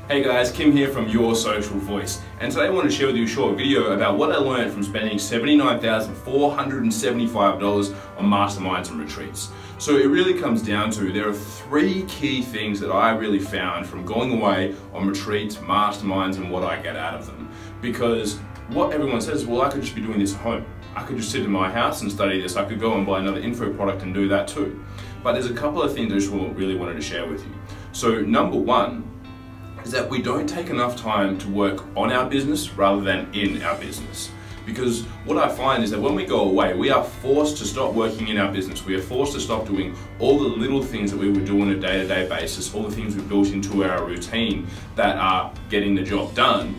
Hey guys, Kim here from Your Social Voice, and today I want to share with you a short video about what I learned from spending $79,475 on masterminds and retreats. So it really comes down to, there are three key things that I really found from going away on retreats, masterminds, and what I get out of them. Because what everyone says, well, I could just be doing this at home. I could just sit in my house and study this. I could go and buy another info product and do that too. But there's a couple of things I just really wanted to share with you. So number one is that we don't take enough time to work on our business rather than in our business. Because what I find is that when we go away, we are forced to stop working in our business. We are forced to stop doing all the little things that we would do on a day-to-day basis, all the things we've built into our routine that are getting the job done.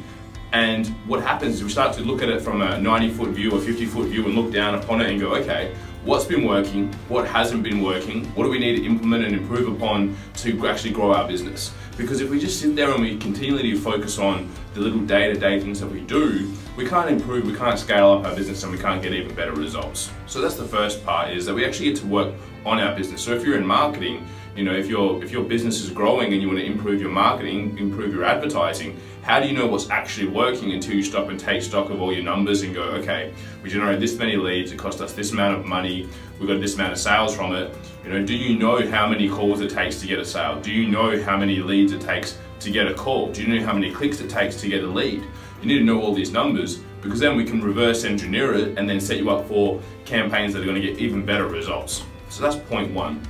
And what happens is we start to look at it from a 90-foot view or 50-foot view and look down upon it and go, okay, what's been working? What hasn't been working? What do we need to implement and improve upon to actually grow our business? Because if we just sit there and we continually focus on the little day-to-day things that we do, we can't improve, we can't scale up our business, and we can't get even better results. So that's the first part, is that we actually get to work on our business. So if you're in marketing, you know, if your business is growing and you want to improve your marketing, improve your advertising, how do you know what's actually working until you stop and take stock of all your numbers and go, okay, we generated this many leads, it cost us this amount of money, we got this amount of sales from it. You know, do you know how many calls it takes to get a sale? Do you know how many leads it takes to get a call? Do you know how many clicks it takes to get a lead? You need to know all these numbers, because then we can reverse engineer it and then set you up for campaigns that are going to get even better results. So that's point one.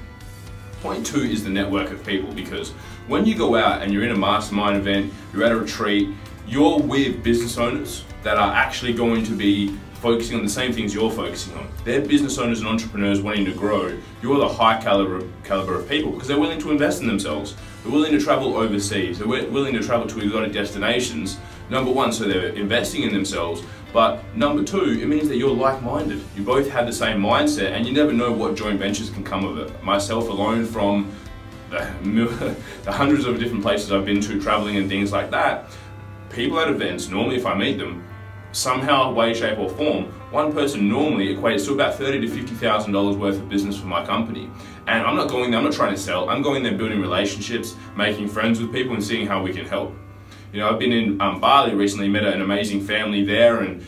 Point two is the network of people, because when you go out and you're in a mastermind event, you're at a retreat, you're with business owners that are actually going to be focusing on the same things you're focusing on. They're business owners and entrepreneurs wanting to grow. You're the high caliber of people, because they're willing to invest in themselves. They're willing to travel overseas. They're willing to travel to exotic destinations. Number one, so they're investing in themselves. But number two, it means that you're like-minded. You both have the same mindset, and you never know what joint ventures can come of it. Myself alone, from the hundreds of different places I've been to, traveling and things like that, people at events, normally if I meet them, somehow, way, shape or form, one person normally equates to about $30,000 to $50,000 worth of business for my company. And I'm not going there, I'm not trying to sell, I'm going there building relationships, making friends with people and seeing how we can help. You know, I've been in Bali recently, met an amazing family there, and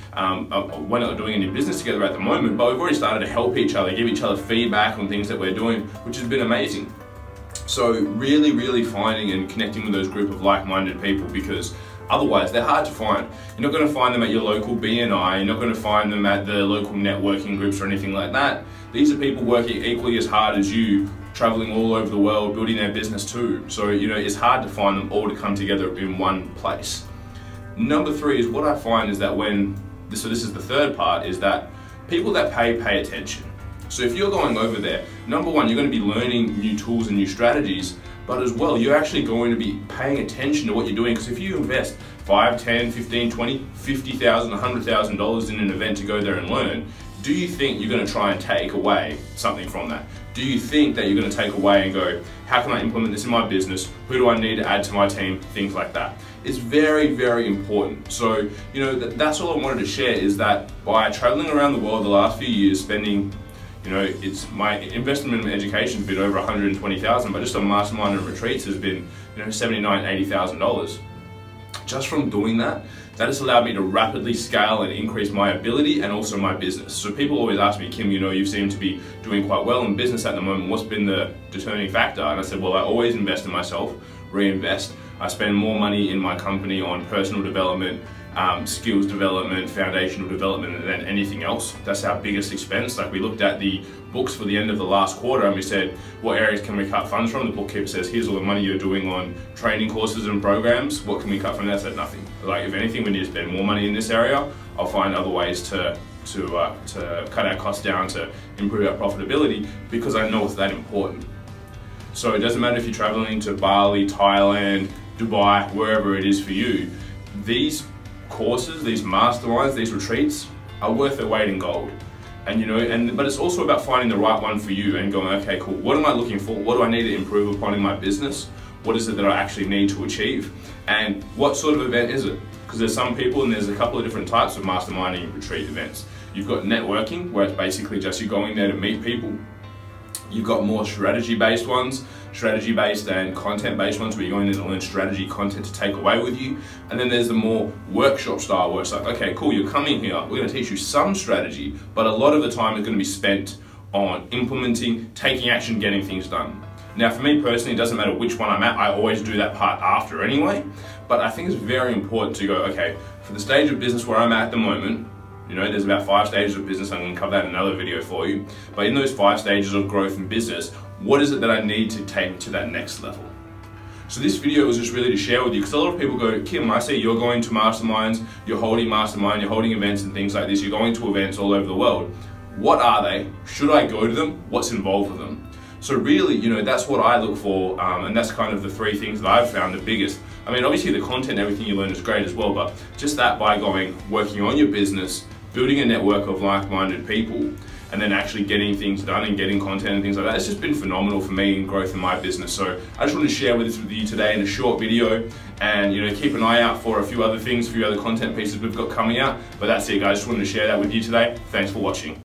we're not doing any business together at the moment, but we've already started to help each other, give each other feedback on things that we're doing, which has been amazing. So really finding and connecting with those group of like-minded people, because otherwise they're hard to find. You're not going to find them at your local BNI, you're not going to find them at the local networking groups or anything like that. These are people working equally as hard as you, traveling all over the world, building their business too. So, you know, it's hard to find them all to come together in one place. Number three is, what I find is that so this is the third part, is that people that pay attention. So if you're going over there, number one, you're going to be learning new tools and new strategies, but as well, you're actually going to be paying attention to what you're doing. Because if you invest $5, $10, $15, $20, $50,000, $100,000 in an event to go there and learn, do you think you're going to try and take away something from that? Do you think that you're going to take away and go, how can I implement this in my business? Who do I need to add to my team? Things like that. It's very important. So, you know, that's all I wanted to share, is that by traveling around the world the last few years, spending, you know, it's my investment in education has been over $120,000, but just on mastermind and retreats has been, you know, $79,000, $80,000. Just from doing that, that has allowed me to rapidly scale and increase my ability and also my business. So people always ask me, Kim, you know, you seem to be doing quite well in business at the moment. What's been the determining factor? And I said, well, I always invest in myself, reinvest. I spend more money in my company on personal development, skills development, foundational development than anything else. That's our biggest expense. Like, we looked at the books for the end of the last quarter and we said, what areas can we cut funds from? The bookkeeper says, here's all the money you're doing on training courses and programs. What can we cut from that? I said, nothing. Like, if anything, we need to spend more money in this area. I'll find other ways to cut our costs down, to improve our profitability, because I know it's that important. So it doesn't matter if you're traveling to Bali, Thailand, Dubai, wherever it is for you, these courses, these masterminds, these retreats are worth their weight in gold. And you know, but it's also about finding the right one for you and going, okay, cool, what am I looking for? What do I need to improve upon in my business? What is it that I actually need to achieve? And what sort of event is it? Because there's some people, and there's a couple of different types of masterminding retreat events. You've got networking, where it's basically just you going there to meet people. You've got more strategy-based ones, strategy-based and content-based ones where you're going in to learn strategy content to take away with you. And then there's the more workshop style where it's like, okay, cool, you're coming here, we're gonna teach you some strategy, but a lot of the time is gonna be spent on implementing, taking action, getting things done. Now for me personally, it doesn't matter which one I'm at, I always do that part after anyway, but I think it's very important to go, okay, for the stage of business where I'm at the moment, you know, there's about 5 stages of business. I'm going to cover that in another video for you. But in those 5 stages of growth in business, what is it that I need to take to that next level? So this video was just really to share with you, because a lot of people go, Kim, I see you're going to masterminds, you're holding mastermind, you're holding events and things like this, you're going to events all over the world. What are they? Should I go to them? What's involved with them? So really, you know, that's what I look for, and that's kind of the 3 things that I've found the biggest. I mean, obviously the content and everything you learn is great as well, but just that by working on your business, building a network of like-minded people, and then actually getting things done and getting content and things like that, it's just been phenomenal for me in growth in my business. So I just want to share this with you today in a short video, and you know, keep an eye out for a few other things, a few other content pieces we've got coming out. But that's it guys, just wanted to share that with you today. Thanks for watching.